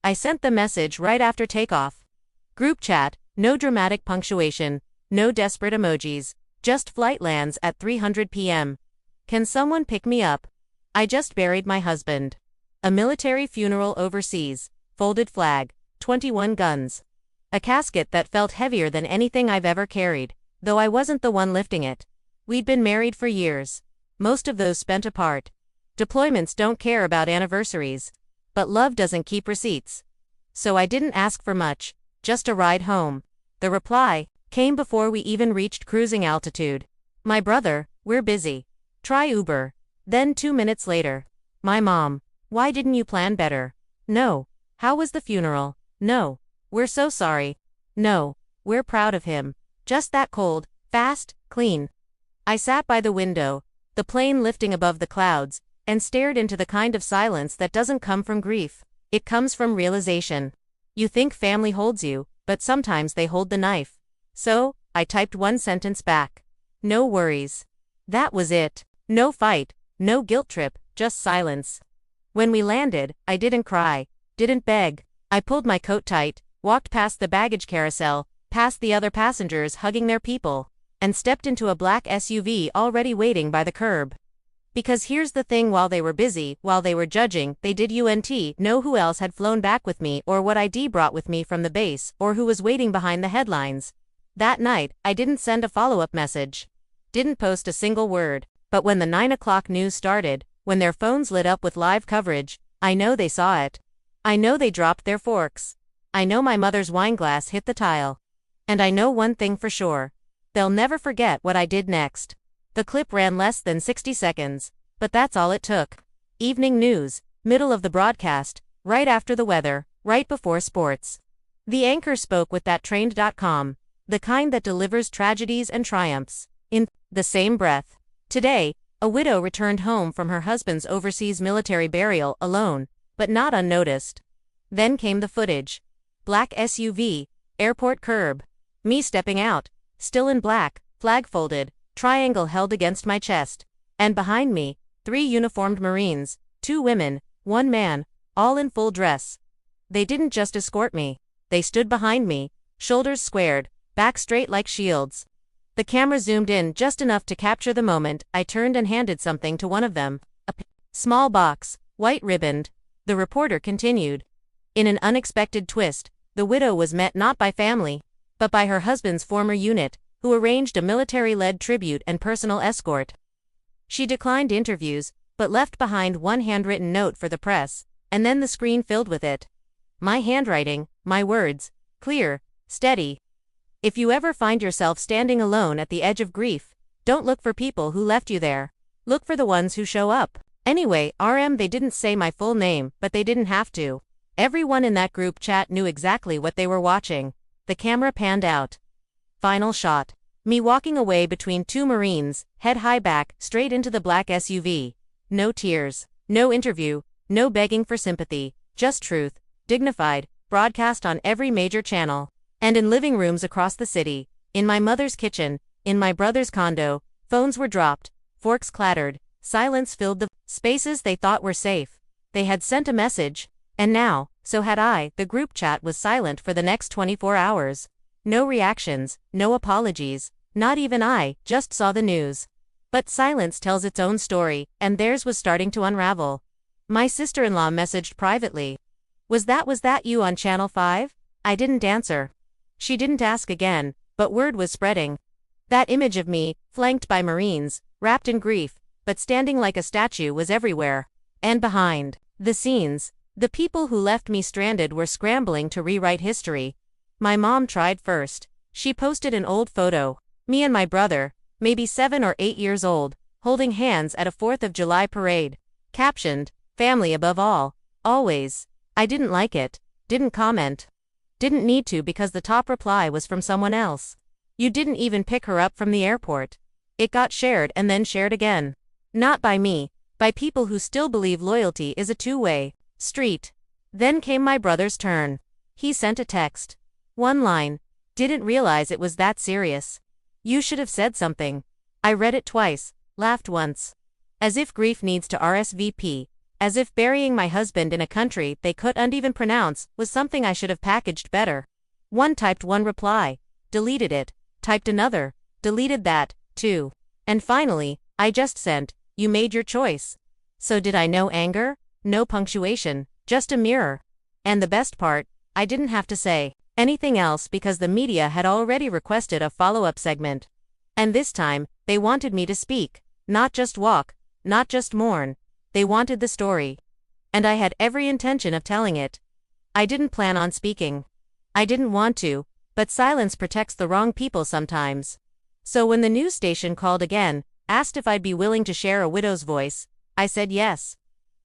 I sent the message right after takeoff. Group chat, no dramatic punctuation, no desperate emojis, just flight lands at 3:00 p.m. Can someone pick me up? I just buried my husband. A military funeral overseas, folded flag, 21 guns. A casket that felt heavier than anything I've ever carried, though I wasn't the one lifting it. We'd been married for years. Most of those spent apart. Deployments don't care about anniversaries. But love doesn't keep receipts. So I didn't ask for much, just a ride home. The reply came before we even reached cruising altitude. My brother, we're busy. Try Uber. Then 2 minutes later. My mom, why didn't you plan better? No. How was the funeral? No. We're so sorry. No. We're proud of him. Just that cold, fast, clean. I sat by the window, the plane lifting above the clouds, and stared into the kind of silence that doesn't come from grief. It comes from realization. You think family holds you, but sometimes they hold the knife. So, I typed one sentence back. No worries. That was it. No fight, no guilt trip, just silence. When we landed, I didn't cry, didn't beg. I pulled my coat tight, walked past the baggage carousel, past the other passengers hugging their people, and stepped into a black SUV already waiting by the curb. Because here's the thing, while they were busy, while they were judging, they didn't know who else had flown back with me or what ID brought with me from the base or who was waiting behind the headlines. That night, I didn't send a follow-up message. Didn't post a single word. But when the 9 o'clock news started, when their phones lit up with live coverage, I know they saw it. I know they dropped their forks. I know my mother's wine glass hit the tile. And I know one thing for sure. They'll never forget what I did next. The clip ran less than 60 seconds, but that's all it took. Evening news, middle of the broadcast, right after the weather, right before sports. The anchor spoke with that trained.com, the kind that delivers tragedies and triumphs, in the same breath. Today, a widow returned home from her husband's overseas military burial alone, but not unnoticed. Then came the footage. Black SUV, airport curb. Me stepping out, still in black, flag folded, triangle held against my chest. And behind me, 3 uniformed Marines, 2 women, 1 man, all in full dress. They didn't just escort me. They stood behind me, shoulders squared, back straight like shields. The camera zoomed in just enough to capture the moment. I turned and handed something to one of them. A small box, white ribboned. The reporter continued. In an unexpected twist, the widow was met not by family, but by her husband's former unit, who arranged a military-led tribute and personal escort. She declined interviews, but left behind one handwritten note for the press, and then the screen filled with it. My handwriting, my words, clear, steady. If you ever find yourself standing alone at the edge of grief, don't look for people who left you there. Look for the ones who show up. Anyway, they didn't say my full name, but they didn't have to. Everyone in that group chat knew exactly what they were watching. The camera panned out. Final shot. Me walking away between 2 Marines, head high back, straight into the black SUV. No tears, no interview, no begging for sympathy, just truth, dignified, broadcast on every major channel. And in living rooms across the city, in my mother's kitchen, in my brother's condo, phones were dropped, forks clattered, silence filled the spaces they thought were safe. They had sent a message, and now, so had I. The group chat was silent for the next 24 hours. No reactions, no apologies, not even I, just saw the news. But silence tells its own story, and theirs was starting to unravel. My sister-in-law messaged privately. Was that you on Channel 5? I didn't answer. She didn't ask again, but word was spreading. That image of me, flanked by Marines, wrapped in grief, but standing like a statue, was everywhere. And behind the scenes, the people who left me stranded were scrambling to rewrite history. My mom tried first. She posted an old photo, me and my brother, maybe 7 or 8 years old, holding hands at a 4th of July parade. Captioned, "Family above all, always." I didn't like it, didn't comment. Didn't need to because the top reply was from someone else. You didn't even pick her up from the airport. It got shared and then shared again. Not by me, by people who still believe loyalty is a two-way street. Then came my brother's turn. He sent a text. One line. Didn't realize it was that serious. You should have said something. I read it twice, laughed once. As if grief needs to RSVP. As if burying my husband in a country they couldn't even pronounce was something I should have packaged better. Typed one reply, deleted it, typed another, deleted that, too. And finally, I just sent, "You made your choice." So did I know anger? No punctuation, just a mirror. And the best part, I didn't have to say anything else because the media had already requested a follow-up segment. And this time, they wanted me to speak, not just walk, not just mourn. They wanted the story. And I had every intention of telling it. I didn't plan on speaking. I didn't want to, but silence protects the wrong people sometimes. So when the news station called again, asked if I'd be willing to share a widow's voice, I said yes.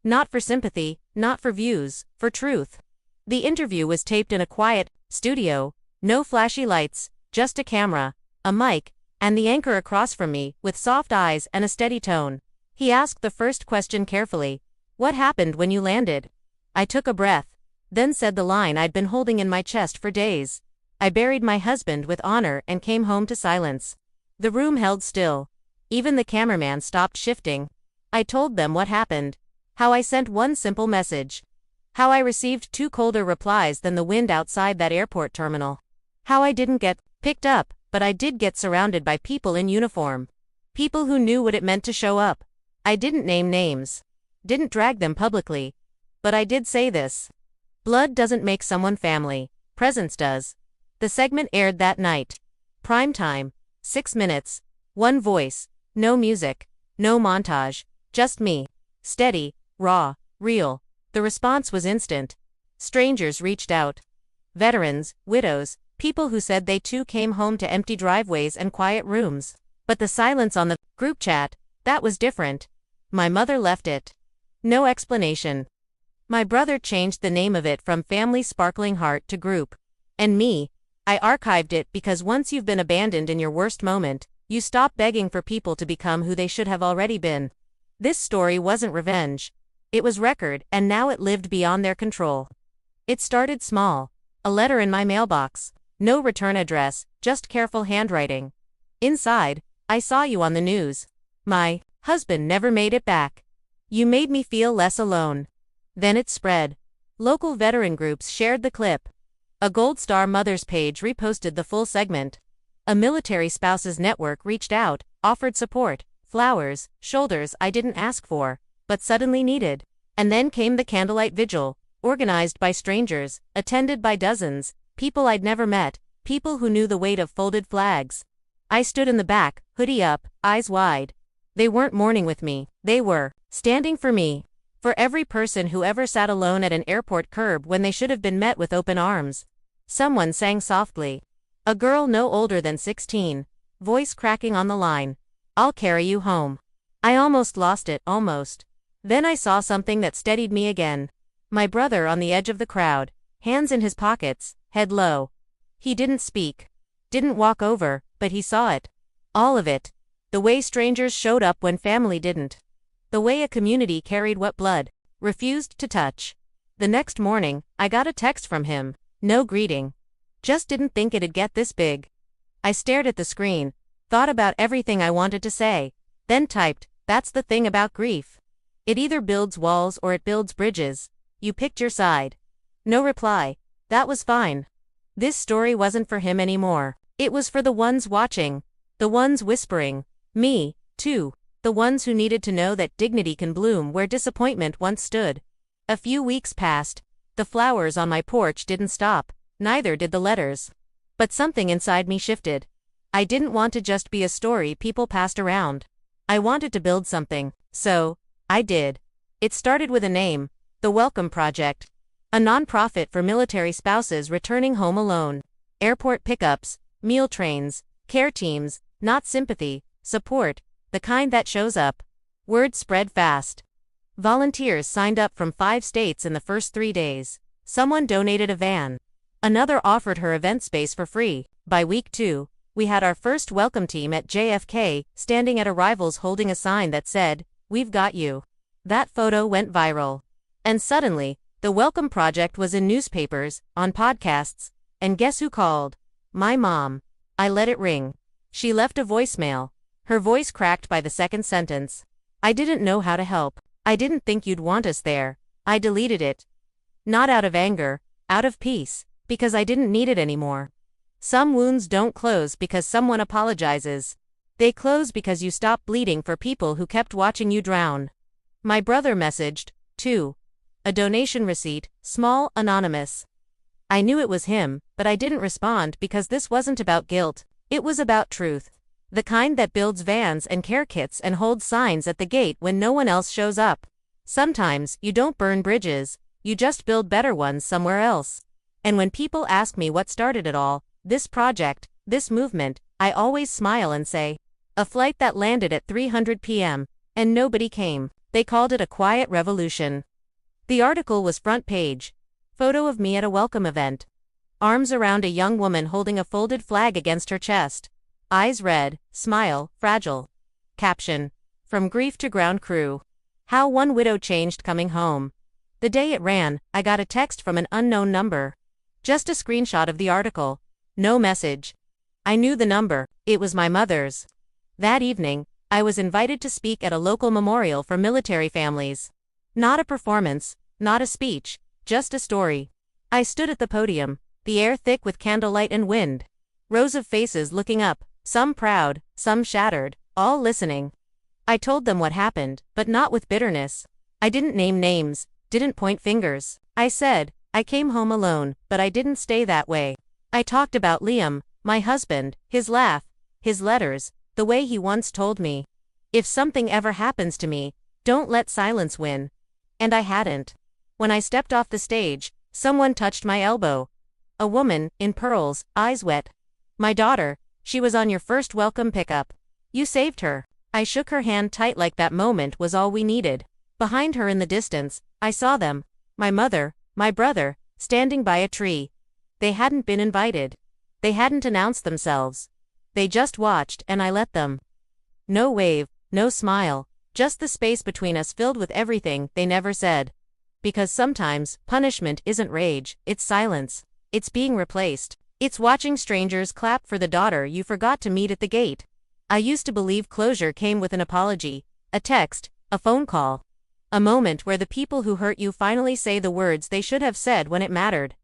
Not for sympathy, not for views, for truth. The interview was taped in a quiet studio, no flashy lights, just a camera, a mic, and the anchor across from me, with soft eyes and a steady tone. He asked the first question carefully. "What happened when you landed?" I took a breath, then said the line I'd been holding in my chest for days. "I buried my husband with honor and came home to silence." The room held still. Even the cameraman stopped shifting. I told them what happened. How I sent one simple message. How I received 2 colder replies than the wind outside that airport terminal. How I didn't get picked up, but I did get surrounded by people in uniform. People who knew what it meant to show up. I didn't name names. Didn't drag them publicly. But I did say this. Blood doesn't make someone family. Presence does. The segment aired that night. Prime time. 6 minutes. One voice. No music. No montage. Just me. Steady. Raw. Real. The response was instant. Strangers reached out. Veterans, widows, people who said they too came home to empty driveways and quiet rooms. But the silence on the group chat, that was different. My mother left it. No explanation. My brother changed the name of it from Family Sparkling Heart to Group. And me, I archived it because once you've been abandoned in your worst moment, you stop begging for people to become who they should have already been. This story wasn't revenge. It was record, and now it lived beyond their control. It started small. A letter in my mailbox. No return address, just careful handwriting. Inside, "I saw you on the news. My husband never made it back. You made me feel less alone." Then it spread. Local veteran groups shared the clip. A Gold Star Mothers page reposted the full segment. A military spouses network reached out, offered support, flowers, shoulders I didn't ask for, but suddenly needed. And then came the candlelight vigil, organized by strangers, attended by dozens, people I'd never met, people who knew the weight of folded flags. I stood in the back, hoodie up, eyes wide. They weren't mourning with me, they were standing for me. For every person who ever sat alone at an airport curb when they should have been met with open arms. Someone sang softly. A girl no older than 16, voice cracking on the line. "I'll carry you home." I almost lost it, almost. Then I saw something that steadied me again. My brother on the edge of the crowd, hands in his pockets, head low. He didn't speak. Didn't walk over, but he saw it. All of it. The way strangers showed up when family didn't. The way a community carried what blood refused to touch. The next morning, I got a text from him. No greeting. Just didn't think it'd get this big. I stared at the screen, thought about everything I wanted to say, then typed, "That's the thing about grief. It either builds walls or it builds bridges. You picked your side." No reply. That was fine. This story wasn't for him anymore. It was for the ones watching. The ones whispering. Me, too. The ones who needed to know that dignity can bloom where disappointment once stood. A few weeks passed. The flowers on my porch didn't stop. Neither did the letters. But something inside me shifted. I didn't want to just be a story people passed around. I wanted to build something. So, I did. It started with a name. The Welcome Project. A nonprofit for military spouses returning home alone. Airport pickups, meal trains, care teams, not sympathy, support, the kind that shows up. Word spread fast. Volunteers signed up from 5 states in the first 3 days. Someone donated a van. Another offered her event space for free. By week 2, we had our first welcome team at JFK, standing at arrivals holding a sign that said, "We've got you." That photo went viral. And suddenly, the Welcome Project was in newspapers, on podcasts, and guess who called? My mom. I let it ring. She left a voicemail. Her voice cracked by the second sentence. I didn't know how to help. I didn't think you'd want us there. I deleted it. Not out of anger, out of peace, because I didn't need it anymore. Some wounds don't close because someone apologizes. They close because you stop bleeding for people who kept watching you drown. My brother messaged, too. A donation receipt, small, anonymous. I knew it was him, but I didn't respond because this wasn't about guilt, it was about truth. The kind that builds vans and care kits and holds signs at the gate when no one else shows up. Sometimes, you don't burn bridges, you just build better ones somewhere else. And when people ask me what started it all, this project, this movement, I always smile and say, a flight that landed at 300 p.m., and nobody came. They called it a quiet revolution. The article was front page. Photo of me at a welcome event. Arms around a young woman holding a folded flag against her chest. Eyes red, smile, fragile. Caption. From grief to ground crew. How one widow changed coming home. The day it ran, I got a text from an unknown number. Just a screenshot of the article. No message. I knew the number, it was my mother's. That evening, I was invited to speak at a local memorial for military families. Not a performance, not a speech, just a story. I stood at the podium, the air thick with candlelight and wind. Rows of faces looking up, some proud, some shattered, all listening. I told them what happened, but not with bitterness. I didn't name names, didn't point fingers. I said, I came home alone, but I didn't stay that way. I talked about Liam, my husband, his laugh, his letters, the way he once told me, if something ever happens to me, don't let silence win. And I hadn't. When I stepped off the stage, someone touched my elbow. A woman, in pearls, eyes wet. My daughter, she was on your first welcome pickup. You saved her. I shook her hand tight like that moment was all we needed. Behind her in the distance, I saw them. My mother, my brother, standing by a tree. They hadn't been invited. They hadn't announced themselves. They just watched and I let them. No wave, no smile, just the space between us filled with everything they never said. Because sometimes, punishment isn't rage, it's silence. It's being replaced. It's watching strangers clap for the daughter you forgot to meet at the gate. I used to believe closure came with an apology, a text, a phone call. A moment where the people who hurt you finally say the words they should have said when it mattered.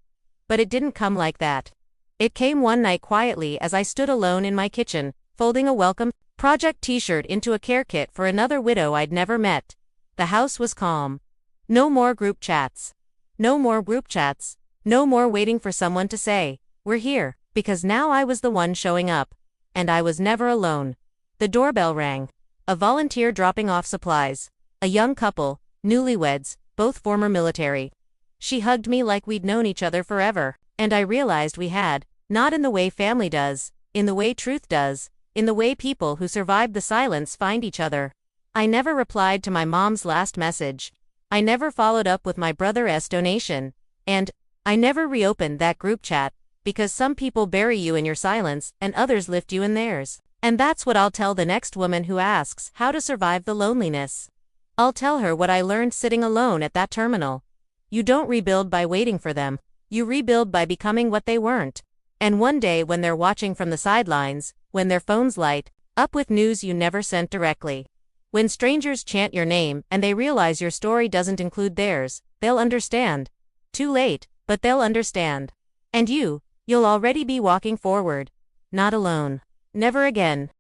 But it didn't come like that. It came one night quietly as I stood alone in my kitchen, folding a welcome project t-shirt into a care kit for another widow I'd never met. The house was calm. No more group chats. No more group chats. No more waiting for someone to say, we're here, because now I was the one showing up. And I was never alone. The doorbell rang. A volunteer dropping off supplies. A young couple, newlyweds, both former military. She hugged me like we'd known each other forever, and I realized we had, not in the way family does, in the way truth does, in the way people who survived the silence find each other. I never replied to my mom's last message. I never followed up with my brother's donation, and I never reopened that group chat, because some people bury you in your silence and others lift you in theirs. And that's what I'll tell the next woman who asks how to survive the loneliness. I'll tell her what I learned sitting alone at that terminal. You don't rebuild by waiting for them, you rebuild by becoming what they weren't. And one day when they're watching from the sidelines, when their phones light up with news you never sent directly, when strangers chant your name and they realize your story doesn't include theirs, they'll understand. Too late, but they'll understand. And you'll already be walking forward. Not alone. Never again.